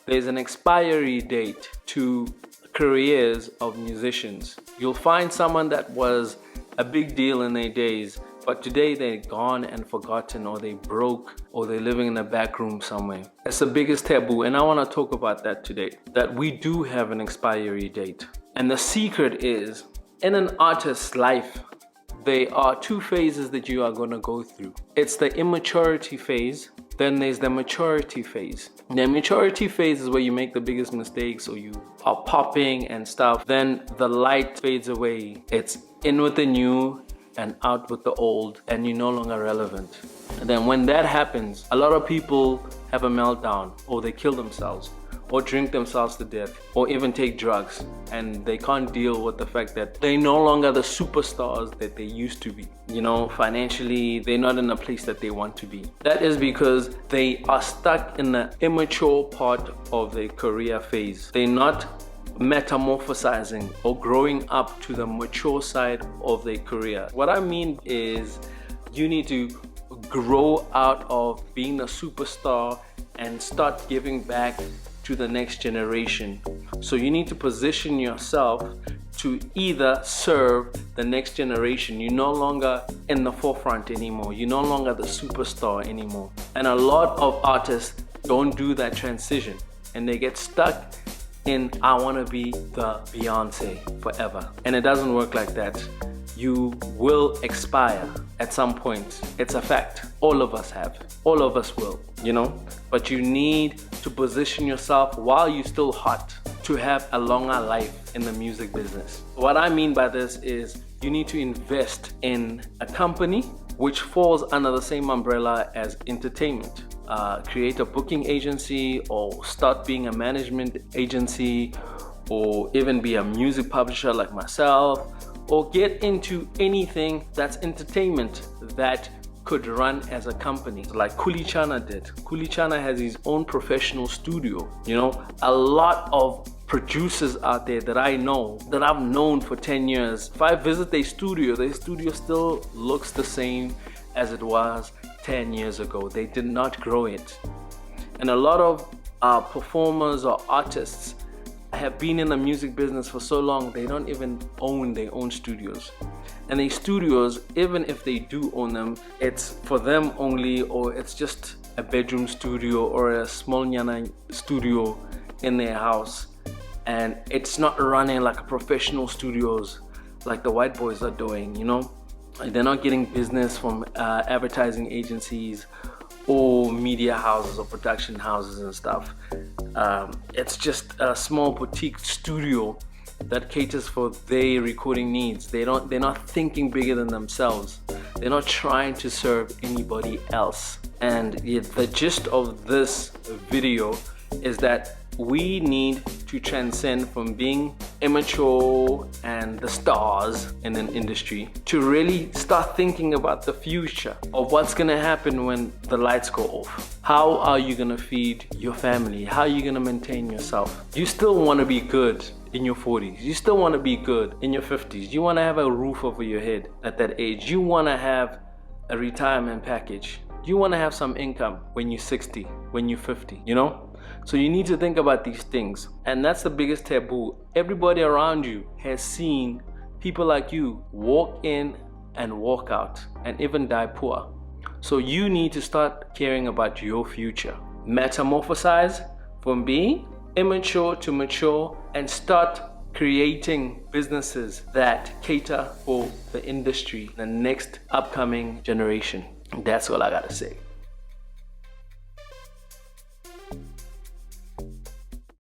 there's an expiry date to careers of musicians. You'll find someone that was a big deal in their days, but today they're gone and forgotten, or they broke, or they're living in a back room somewhere. It's the biggest taboo, and I want to talk about that today, that we do have an expiry date. And the secret is, in an artist's life, there are two phases that you are going to go through. It's the immaturity phase, then there's the maturity phase. The maturity phase is where you make the biggest mistakes, or you are popping and stuff. Then the light fades away. It's in with the new and out with the old, and you're no longer relevant. And then when that happens, a lot of people have a meltdown, or they kill themselves, or drink themselves to death, or even take drugs, and they can't deal with the fact that they're no longer the superstars that they used to be. You know, financially, they're not in a place that they want to be. That is because they are stuck in the immature part of their career phase. They're not metamorphosizing or growing up to the mature side of their career. What I mean is, you need to grow out of being a superstar and start giving back to the next generation. So you need to position yourself to either serve the next generation. You're no longer in the forefront anymore. You're no longer the superstar anymore. And a lot of artists don't do that transition, and they get stuck in, I want to be the Beyonce forever. And it doesn't work like that. You will expire at some point. It's a fact. All of us have. All of us will, you know? But you need to position yourself while you're still hot to have a longer life in the music business. What I mean by this is, you need to invest in a company which falls under the same umbrella as entertainment. Create a booking agency, or start being a management agency, or even be a music publisher like myself, or get into anything that's entertainment that could run as a company, like Kulichana did. Kulichana has his own professional studio. You know, a lot of producers out there that I know, that I've known for 10 years, if I visit their studio still looks the same as it was 10 years ago. They did not grow it. And a lot of performers or artists have been in the music business for so long, they don't even own their own studios. And these studios, even if they do own them, it's for them only, or it's just a bedroom studio or a small nyana studio in their house. And it's not running like a professional studios like the white boys are doing, you know? They're not getting business from advertising agencies or media houses or production houses and stuff. It's just a small boutique studio that caters for their recording needs. They're not thinking bigger than themselves. They're not trying to serve anybody else. And the gist of this video is that we need to transcend from being immature and the stars in an industry to really start thinking about the future of what's gonna happen when the lights go off. How are you gonna feed your family? How are you gonna maintain yourself? You still wanna be good in your 40s. You still wanna be good in your 50s. You wanna have a roof over your head at that age. You wanna have a retirement package. You wanna have some income when you're 60, when you're 50, you know? So you need to think about these things. And that's the biggest taboo. Everybody around you has seen people like you walk in and walk out and even die poor. So you need to start caring about your future. Metamorphosize from being immature to mature, and start creating businesses that cater for the industry, the next upcoming generation. That's all I gotta say.